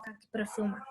colocar aqui para filmar.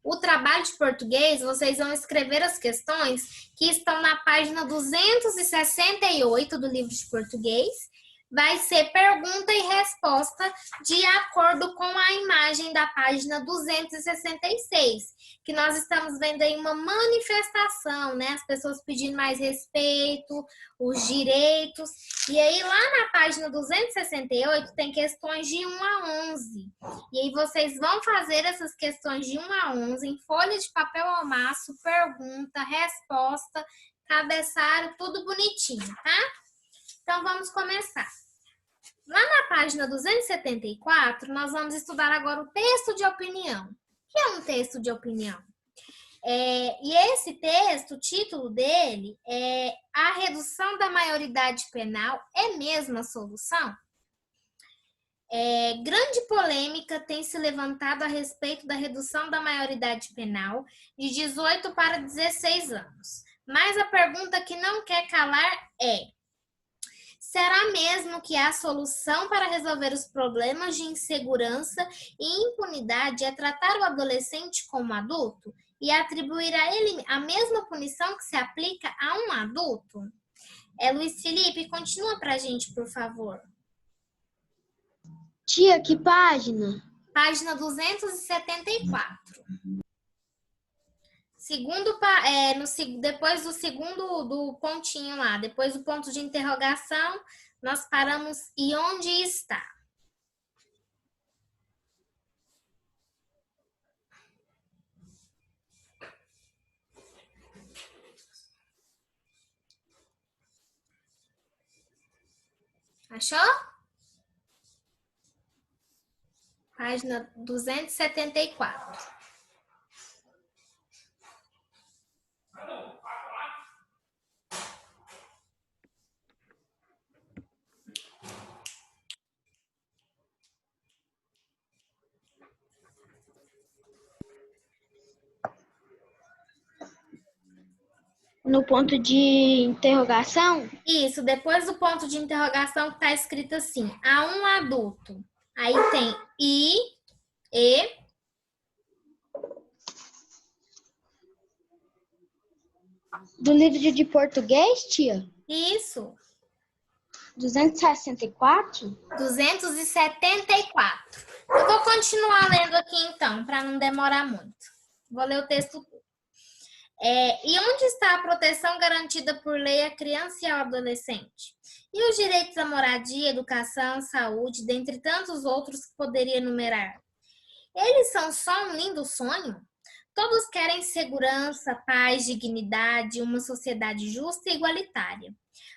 O trabalho de português, vocês vão escrever as questões que estão na página 268 do livro de português. Vai ser pergunta e resposta de acordo com a imagem da página 266, que nós estamos vendo aí uma manifestação, né? As pessoas pedindo mais respeito, os direitos. E aí, lá na página 268, tem questões de 1 a 11. E aí, vocês vão fazer essas questões de 1 a 11 em folha de papel ao maço, pergunta, resposta, cabeçalho, tudo bonitinho, tá? Então, vamos começar. Lá na página 274, nós vamos estudar agora o texto de opinião. O que é um texto de opinião? E esse texto, o título dele é A redução da maioridade penal é mesmo a solução? Grande polêmica tem se levantado a respeito da redução da maioridade penal de 18 para 16 anos. Mas a pergunta que não quer calar é: será mesmo que a solução para resolver os problemas de insegurança e impunidade é tratar o adolescente como adulto e atribuir a ele a mesma punição que se aplica a um adulto? Luiz Felipe, continua pra gente, por favor. Tia, que página? Página 274. Depois do segundo do pontinho lá, depois do ponto de interrogação, nós paramos e onde está? Achou? Página 274. No ponto de interrogação? Isso, depois do ponto de interrogação que está escrito assim, a um adulto. Aí tem e... Do livro de português, tia? Isso. 264? 274. Eu vou continuar lendo aqui então, para não demorar muito. Vou ler o texto todo. E onde está a proteção garantida por lei à criança e ao adolescente? E os direitos à moradia, educação, saúde, dentre tantos outros que poderia enumerar? Eles são só um lindo sonho? Todos querem segurança, paz, dignidade, uma sociedade justa e igualitária.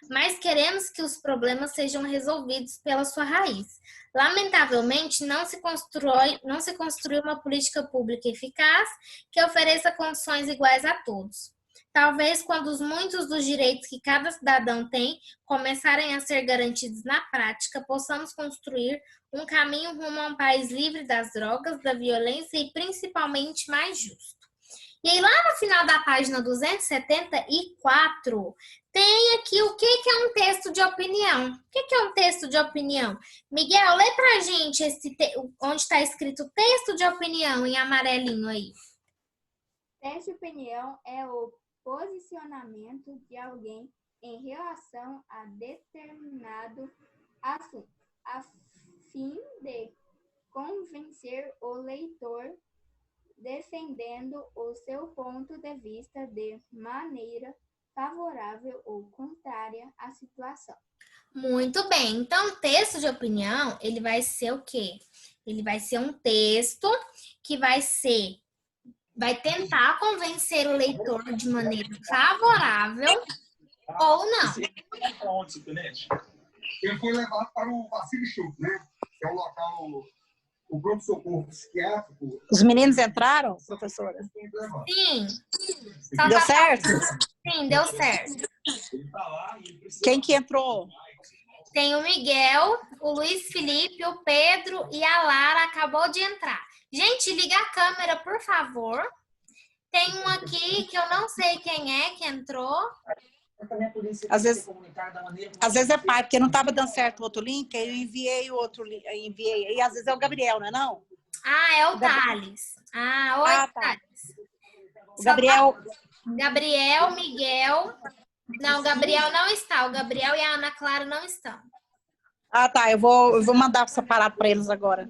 Mas queremos que os problemas sejam resolvidos pela sua raiz. Lamentavelmente, não se construiu uma política pública eficaz que ofereça condições iguais a todos. Talvez quando muitos dos direitos que cada cidadão tem começarem a ser garantidos na prática, possamos construir um caminho rumo a um país livre das drogas, da violência e principalmente mais justo. E aí, lá no final da página 274, tem aqui o que é um texto de opinião. O que é um texto de opinião? Miguel, lê pra gente onde está escrito texto de opinião em amarelinho aí. Texto de opinião é o posicionamento de alguém em relação a determinado assunto, a fim de convencer o leitor, defendendo o seu ponto de vista de maneira favorável ou contrária à situação. Muito bem. Então, texto de opinião, ele vai ser o quê? Ele vai ser um texto que vai tentar convencer o leitor de maneira favorável ou não. Ele foi levado para o Vacile Chup, né? Que é o local, o pronto-socorro psiquiátrico. Os meninos entraram, professora? Sim. Deu certo? Sim, deu certo. Quem que entrou? Tem o Miguel, o Luiz Felipe, o Pedro e a Lara acabou de entrar. Gente, liga a câmera, por favor. Tem um aqui que eu não sei quem é que entrou. Às vezes é pai, porque não estava dando certo o outro link, aí eu enviei o outro link, e às vezes é o Gabriel, não é não? Ah, é o Thales. Ah, oi, Ah, tá. Thales. O Gabriel. Gabriel, Miguel. Não, o Gabriel não está. O Gabriel e a Ana Clara não estão. Ah, tá. Eu vou mandar separado para eles agora.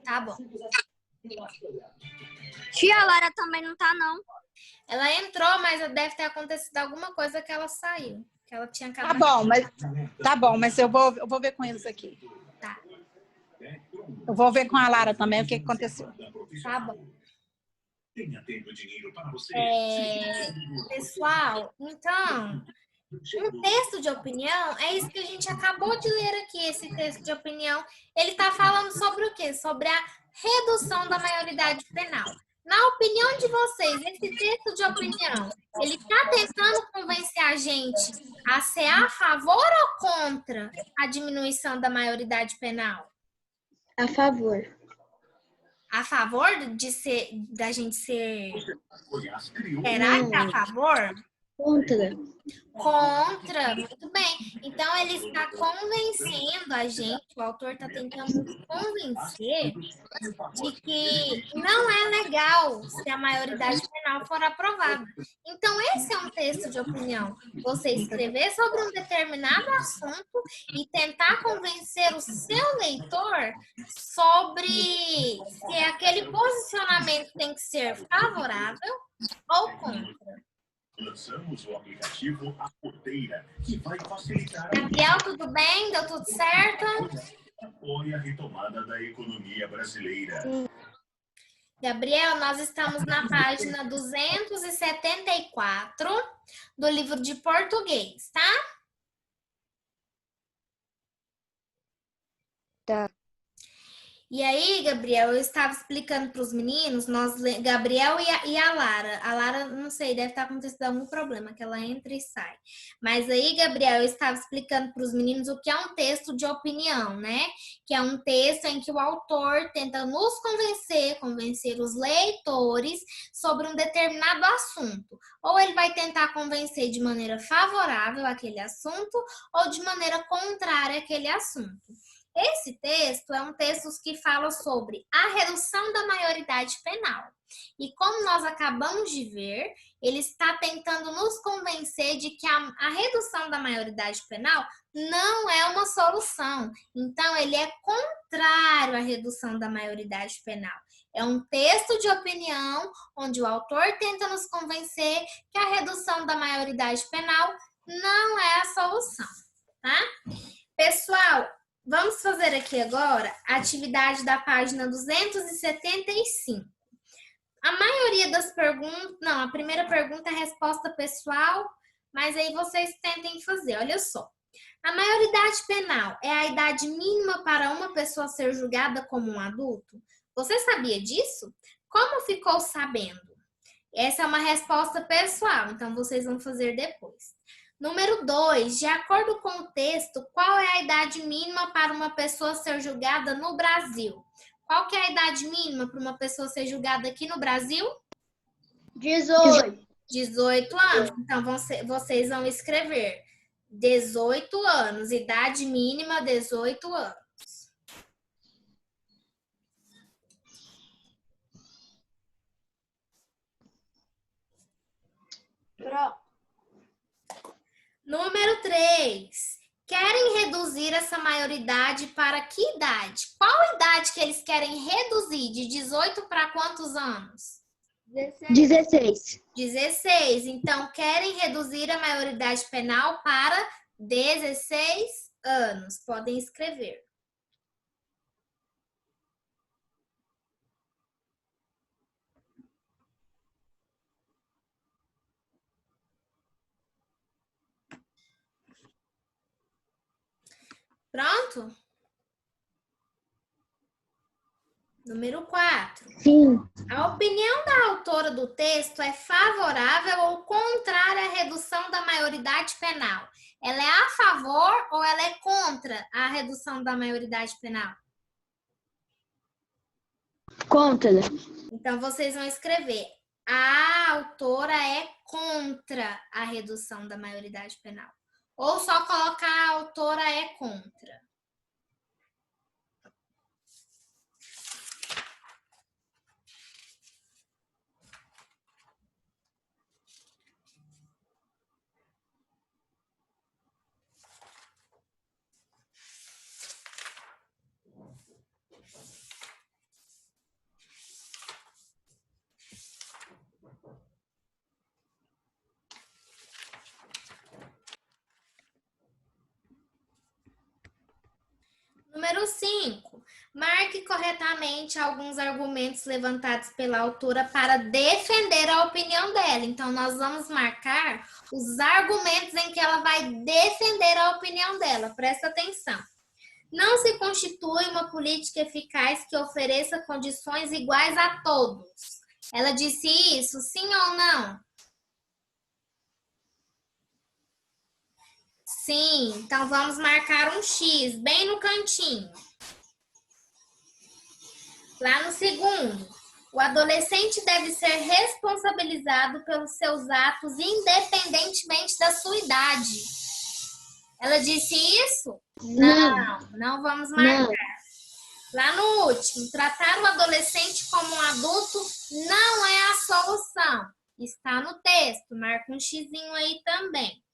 Tá bom. Tia Lara também não tá, não. Ela entrou, mas deve ter acontecido alguma coisa que ela saiu. Que ela tinha acabado. Tá bom, mas eu vou ver com eles aqui. Tá. Eu vou ver com a Lara também o que aconteceu. Tá bom. Pessoal, então, um texto de opinião é isso que a gente acabou de ler aqui, esse texto de opinião. Ele está falando sobre o quê? Sobre a redução da maioridade penal. Na opinião de vocês, esse texto de opinião, ele está tentando convencer a gente a ser a favor ou contra a diminuição da maioridade penal? A favor. A favor da gente ser... Será que é a favor? Contra. Contra, muito bem. Então, ele está convencendo a gente, o autor está tentando nos convencer de que não é legal se a maioridade penal for aprovada. Então, esse é um texto de opinião. Você escrever sobre um determinado assunto e tentar convencer o seu leitor sobre se aquele posicionamento tem que ser favorável ou contra. Lançamos o aplicativo A Porteira, que vai facilitar Gabriel, tudo bem? Deu tudo certo? apoia a retomada da economia brasileira. Gabriel, nós estamos na página 274 do livro de português, tá? Tá. E aí, Gabriel, eu estava explicando para os meninos, Gabriel e a Lara. A Lara, não sei, deve estar acontecendo algum problema, que ela entra e sai. Mas aí, Gabriel, eu estava explicando para os meninos o que é um texto de opinião, né? Que é um texto em que o autor tenta nos convencer os leitores sobre um determinado assunto. Ou ele vai tentar convencer de maneira favorável aquele assunto, ou de maneira contrária àquele assunto. Esse texto é um texto que fala sobre a redução da maioridade penal. E como nós acabamos de ver, ele está tentando nos convencer de que a redução da maioridade penal não é uma solução. Então, ele é contrário à redução da maioridade penal. É um texto de opinião onde o autor tenta nos convencer que a redução da maioridade penal não é a solução, tá? Pessoal, vamos fazer aqui agora a atividade da página 275. A maioria das perguntas... Não, a primeira pergunta é resposta pessoal, mas aí vocês tentem fazer. Olha só. A maioridade penal é a idade mínima para uma pessoa ser julgada como um adulto? Você sabia disso? Como ficou sabendo? Essa é uma resposta pessoal, então vocês vão fazer depois. Número 2, de acordo com o texto, qual é a idade mínima para uma pessoa ser julgada no Brasil? Qual que é a idade mínima para uma pessoa ser julgada aqui no Brasil? 18. 18 anos. Então, vocês vão escrever 18 anos, idade mínima 18 anos. Pronto. Número 3. Querem reduzir essa maioridade para que idade? Qual idade que eles querem reduzir? De 18 para quantos anos? 16. 16. Então, querem reduzir a maioridade penal para 16 anos. Podem escrever. Pronto? Número 4. Sim. A opinião da autora do texto é favorável ou contrária à redução da maioridade penal? Ela é a favor ou ela é contra a redução da maioridade penal? Contra. Então, vocês vão escrever: a autora é contra a redução da maioridade penal. Ou só colocar a autora é contra. Número 5. Marque corretamente alguns argumentos levantados pela autora para defender a opinião dela. Então, nós vamos marcar os argumentos em que ela vai defender a opinião dela. Presta atenção. Não se constitui uma política eficaz que ofereça condições iguais a todos. Ela disse isso, sim ou não? Sim, então vamos marcar um X bem no cantinho. Lá no segundo, o adolescente deve ser responsabilizado pelos seus atos independentemente da sua idade. Ela disse isso? Não vamos marcar. Não. Lá no último, tratar o adolescente como um adulto não é a solução. Está no texto, marca um xizinho aí também.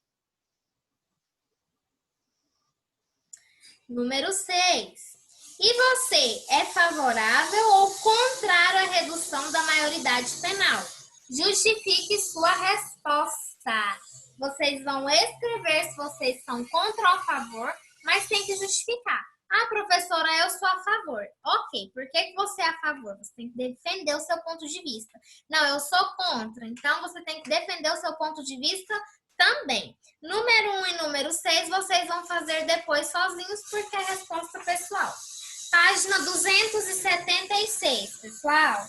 Número 6. E você é favorável ou contrário à redução da maioridade penal? Justifique sua resposta. Vocês vão escrever se vocês são contra ou a favor, mas tem que justificar. Ah, professora, eu sou a favor. Ok, por que você é a favor? Você tem que defender o seu ponto de vista. Não, eu sou contra. Então, você tem que defender o seu ponto de vista também. Número 1 e número 6, vocês vão fazer depois sozinhos, porque é resposta pessoal. Página 276, pessoal.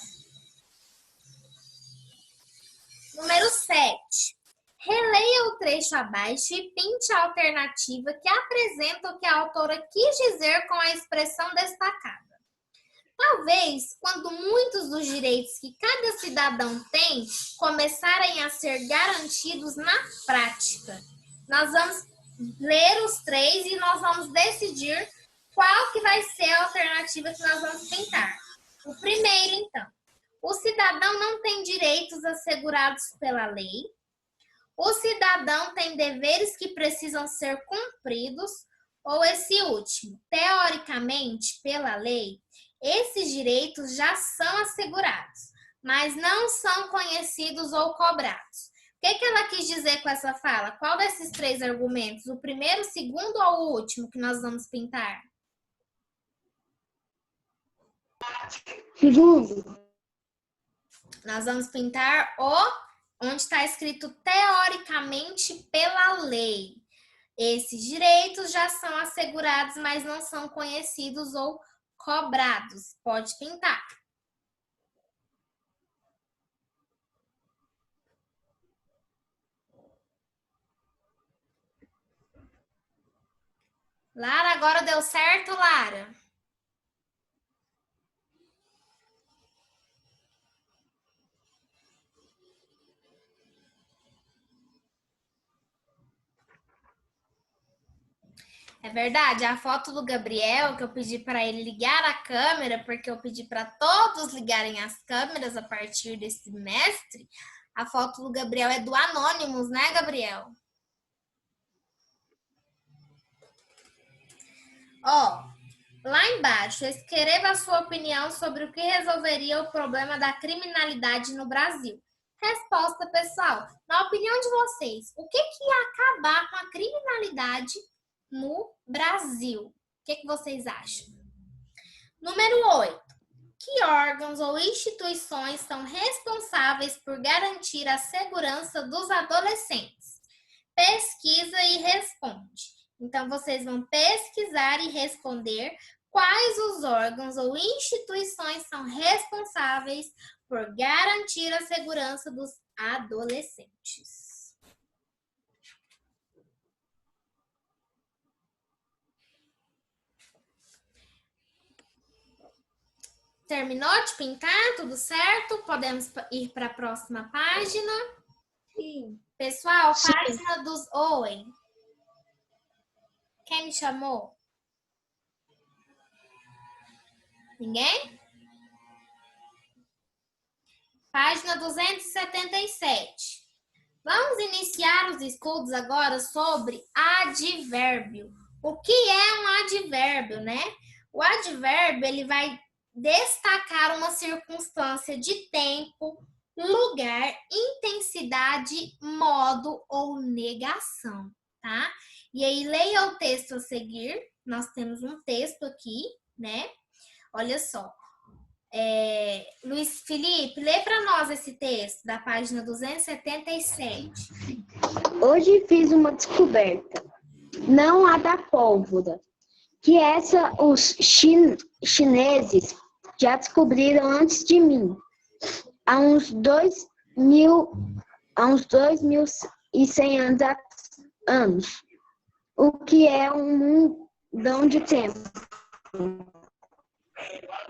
Número 7. Releia o trecho abaixo e pinte a alternativa que apresenta o que a autora quis dizer com a expressão destacada. Talvez, quando muitos dos direitos que cada cidadão tem começarem a ser garantidos na prática. Nós vamos ler os 3 e nós vamos decidir qual que vai ser a alternativa que nós vamos pintar. O primeiro, então. O cidadão não tem direitos assegurados pela lei. O cidadão tem deveres que precisam ser cumpridos. Ou esse último. Teoricamente, pela lei, esses direitos já são assegurados, mas não são conhecidos ou cobrados. O que ela quis dizer com essa fala? Qual desses 3 argumentos? O primeiro, o segundo ou o último que nós vamos pintar? Segundo. Nós vamos pintar onde está escrito teoricamente pela lei. Esses direitos já são assegurados, mas não são conhecidos ou cobrados. Pode pintar. Lara, agora deu certo, Lara? É verdade, a foto do Gabriel, que eu pedi para ele ligar a câmera, porque eu pedi para todos ligarem as câmeras a partir desse semestre, a foto do Gabriel é do Anonymous, né, Gabriel? Ó, lá embaixo, escreva a sua opinião sobre o que resolveria o problema da criminalidade no Brasil. Resposta, pessoal. Na opinião de vocês, o que ia acabar com a criminalidade no Brasil? O que vocês acham? Número 8. Que órgãos ou instituições são responsáveis por garantir a segurança dos adolescentes? Pesquisa e responde. Então, vocês vão pesquisar e responder quais os órgãos ou instituições são responsáveis por garantir a segurança dos adolescentes. Terminou de pintar? Tudo certo? Podemos ir para a próxima página? Sim. Pessoal, página dos... Oi. Quem me chamou? Ninguém? Página 277. Vamos iniciar os estudos agora sobre advérbio. O que é um advérbio, né? O advérbio, ele vai destacar uma circunstância de tempo, lugar, intensidade, modo ou negação, tá? E aí, leia o texto a seguir. nós temos um texto aqui, né? Olha só. Luiz Felipe, lê para nós esse texto da página 277. Hoje fiz uma descoberta, não a da pólvora, que essa os chineses já descobriram antes de mim, há uns 2.100 anos, o que é um mundão de tempo.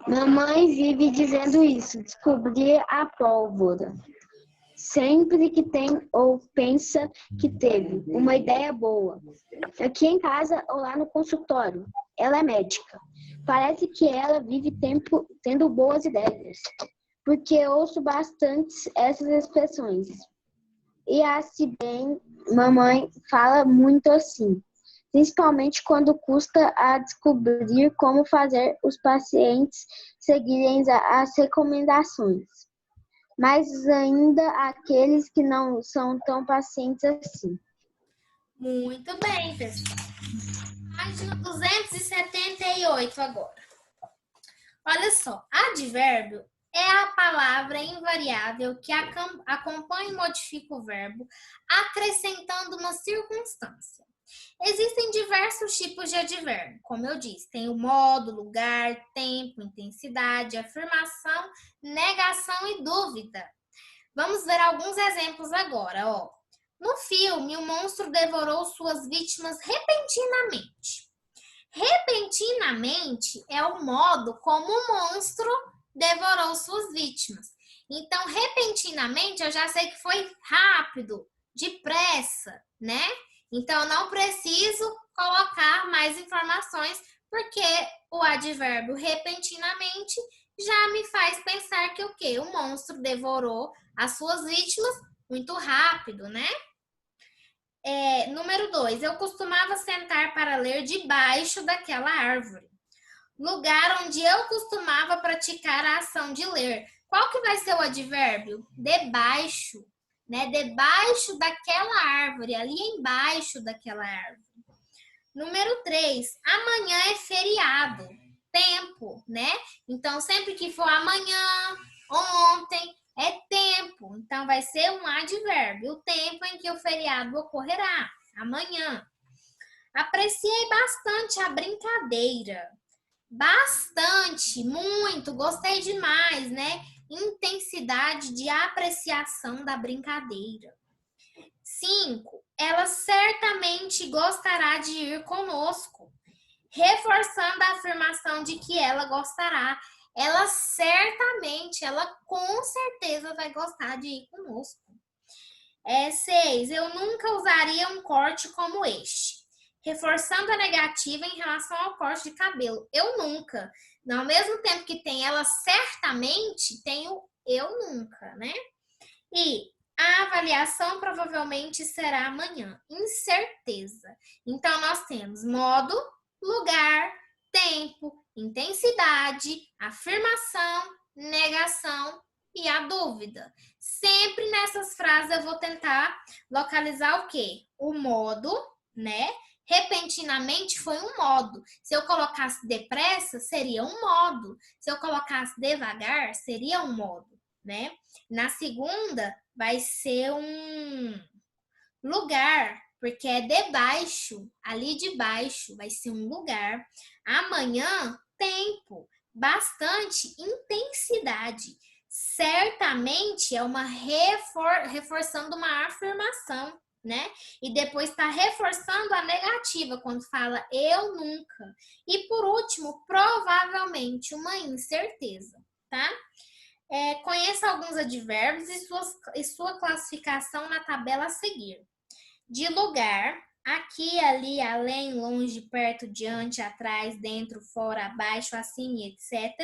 Mamãe vive dizendo isso, descobrir a pólvora. Sempre que tem ou pensa que teve uma ideia boa. Aqui em casa ou lá no consultório, ela é médica. Parece que ela vive tendo boas ideias, porque ouço bastante essas expressões. E assim bem, mamãe fala muito assim, principalmente quando custa a descobrir como fazer os pacientes seguirem as recomendações. Mas ainda aqueles que não são tão pacientes assim. Muito bem, pessoal. Página 278 agora. Olha só, advérbio é a palavra invariável que acompanha e modifica o verbo, acrescentando uma circunstância. Existem diversos tipos de advérbio, como eu disse, tem o modo, lugar, tempo, intensidade, afirmação, negação e dúvida. Vamos ver alguns exemplos agora, ó. No filme, o monstro devorou suas vítimas repentinamente. Repentinamente é o modo como o monstro devorou suas vítimas. Então, repentinamente, eu já sei que foi rápido, depressa, né? Então, eu não preciso colocar mais informações, porque o advérbio repentinamente já me faz pensar que o quê? O monstro devorou as suas vítimas muito rápido, né? Número 2, eu costumava sentar para ler debaixo daquela árvore. Lugar onde eu costumava praticar a ação de ler. Qual que vai ser o advérbio? Debaixo, né? Debaixo daquela árvore, ali embaixo daquela árvore. Número 3, amanhã é feriado. Tempo, né? Então, sempre que for amanhã, ontem, é tempo. Então, vai ser um advérbio. O tempo em que o feriado ocorrerá. Amanhã. Apreciei bastante a brincadeira. Bastante, muito, gostei demais, né? Intensidade de apreciação da brincadeira. 5. Ela certamente gostará de ir conosco, reforçando a afirmação de que ela gostará. Ela certamente, ela com certeza vai gostar de ir conosco. 6. Eu nunca usaria um corte como este, reforçando a negativa em relação ao corte de cabelo. Eu nunca. Ao mesmo tempo que tem ela certamente, tem o eu nunca, né? E a avaliação provavelmente será amanhã. Incerteza. Então, nós temos modo, lugar, tempo, intensidade, afirmação, negação e a dúvida. Sempre nessas frases eu vou tentar localizar o quê? O modo, né? Repentinamente foi um modo. Se eu colocasse depressa, seria um modo. Se eu colocasse devagar, seria um modo, né? Na segunda, vai ser um lugar, porque é debaixo, ali de baixo vai ser um lugar. Amanhã, tempo, bastante intensidade. Certamente é uma reforçando uma afirmação, né? E depois está reforçando a negativa quando fala eu nunca. E por último, provavelmente uma incerteza, tá? Conheça alguns advérbios e sua classificação na tabela a seguir. De lugar, aqui, ali, além, longe, perto, diante, atrás, dentro, fora, abaixo, assim, etc.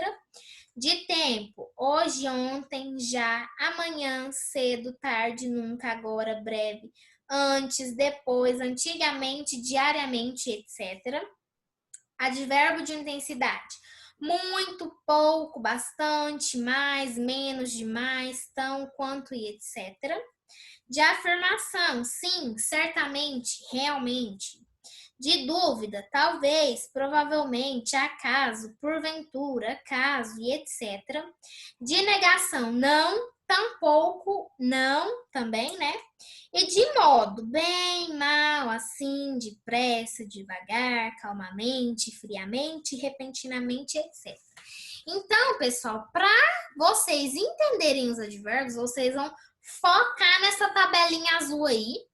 De tempo, hoje, ontem, já, amanhã, cedo, tarde, nunca, agora, breve, antes, depois, antigamente, diariamente, etc. Advérbio de intensidade. Muito, pouco, bastante, mais, menos, demais, tão, quanto e etc. De afirmação, sim, certamente, realmente. De dúvida, talvez, provavelmente, acaso, porventura, caso e etc. De negação, não, tampouco, não, também, né? E de modo, bem, mal, assim, depressa, devagar, calmamente, friamente, repentinamente, etc. Então, pessoal, para vocês entenderem os advérbios, vocês vão focar nessa tabelinha azul aí,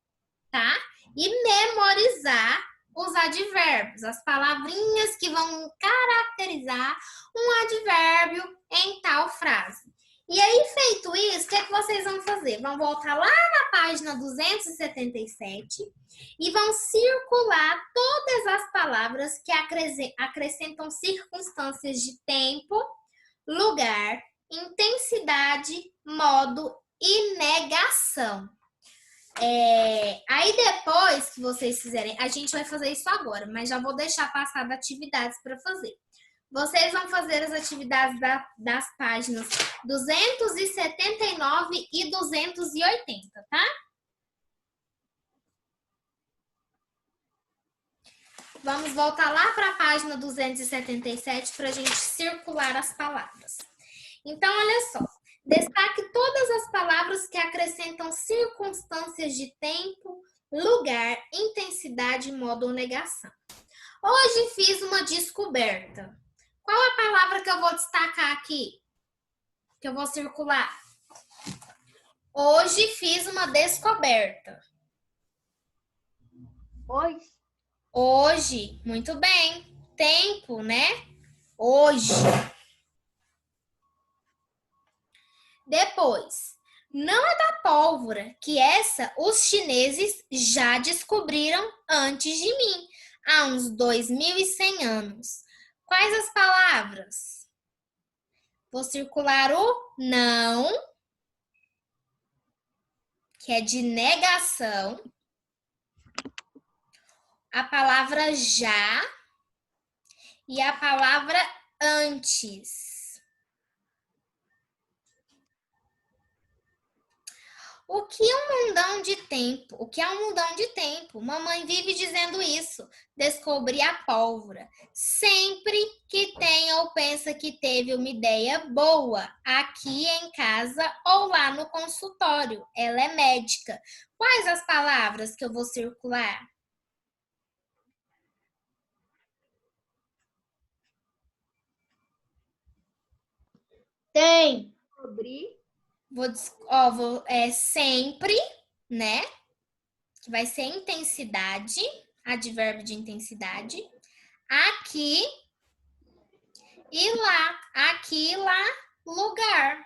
tá? E memorizar os advérbios, as palavrinhas que vão caracterizar um advérbio em tal frase. E aí, feito isso, o que é que vocês vão fazer? Vão voltar lá na página 277 e vão circular todas as palavras que acrescentam circunstâncias de tempo, lugar, intensidade, modo e negação. Aí depois que vocês fizerem, a gente vai fazer isso agora, mas já vou deixar passar das atividades para fazer. Vocês vão fazer as atividades das páginas 279 e 280, tá? Vamos voltar lá para a página 277 para a gente circular as palavras. Então, olha só. Destaque todas as palavras que acrescentam circunstâncias de tempo, lugar, intensidade, modo ou negação. Hoje fiz uma descoberta. Qual a palavra que eu vou destacar aqui? Que eu vou circular? Hoje fiz uma descoberta. Hoje, muito bem. Tempo, né? Hoje. Depois, não é da pólvora, que essa os chineses já descobriram antes de mim, há uns 2.100 anos. Quais as palavras? Vou circular o não, que é de negação. A palavra já e a palavra antes. O que é um mundão de tempo? O que é um mundão de tempo? Mamãe vive dizendo isso. Descobri a pólvora. Sempre que tem ou pensa que teve uma ideia boa, aqui em casa ou lá no consultório. Ela é médica. Quais as palavras que eu vou circular? Tem. Sobre. Sempre, né? Que vai ser intensidade, advérbio de intensidade. Aqui e lá. Aqui e lá, lugar.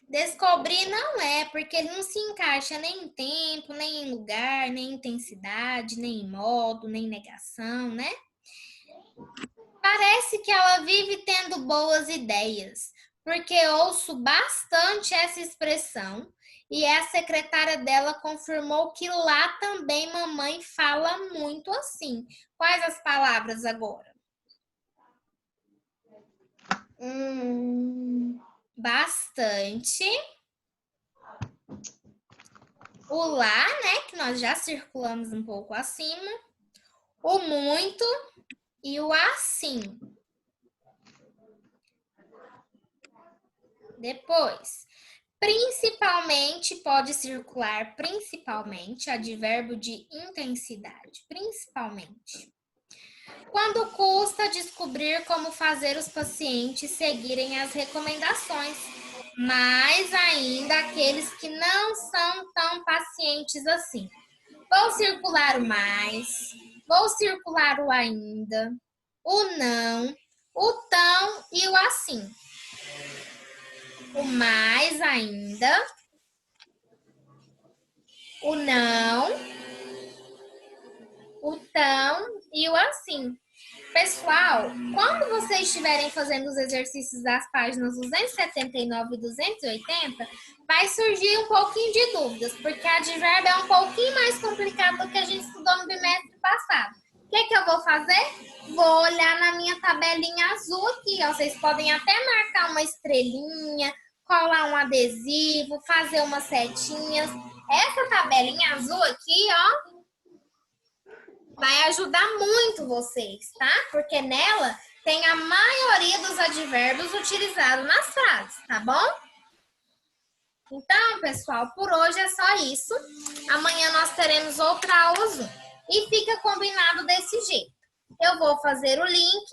Descobrir não é, porque ele não se encaixa nem em tempo, nem em lugar, nem em intensidade, nem em modo, nem em negação, né? Parece que ela vive tendo boas ideias, porque ouço bastante essa expressão e a secretária dela confirmou que lá também mamãe fala muito assim. Quais as palavras agora? Bastante. O lá, né, que nós já circulamos um pouco acima. O muito e o assim. Depois, principalmente, pode circular principalmente, advérbio de intensidade, principalmente. Quando custa descobrir como fazer os pacientes seguirem as recomendações, mais ainda aqueles que não são tão pacientes assim. Vou circular o mais, vou circular o ainda, o não, o tão e o assim. O mais ainda, o não, o tão e o assim. Pessoal, quando vocês estiverem fazendo os exercícios das páginas 279 e 280, vai surgir um pouquinho de dúvidas, porque advérbio é um pouquinho mais complicado do que a gente estudou no bimestre passado. O que eu vou fazer? Vou olhar na minha tabelinha azul aqui, ó. Vocês podem até marcar uma estrelinha, colar um adesivo, fazer umas setinhas. Essa tabelinha azul aqui, ó, vai ajudar muito vocês, tá? Porque nela tem a maioria dos advérbios utilizados nas frases, tá bom? Então, pessoal, por hoje é só isso. Amanhã nós teremos outra aula Zoom. E fica combinado desse jeito. Eu vou fazer o link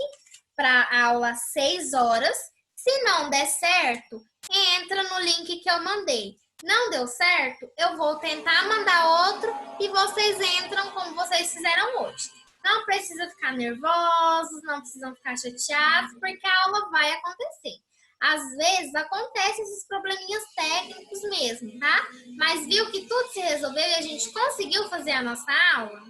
para a aula 6 horas. Se não der certo, entra no link que eu mandei. Não deu certo, eu vou tentar mandar outro e vocês entram como vocês fizeram hoje. Não precisa ficar nervosos, não precisam ficar chateados, porque a aula vai acontecer. Às vezes acontecem esses probleminhas técnicos mesmo, tá? Mas viu que tudo se resolveu e a gente conseguiu fazer a nossa aula?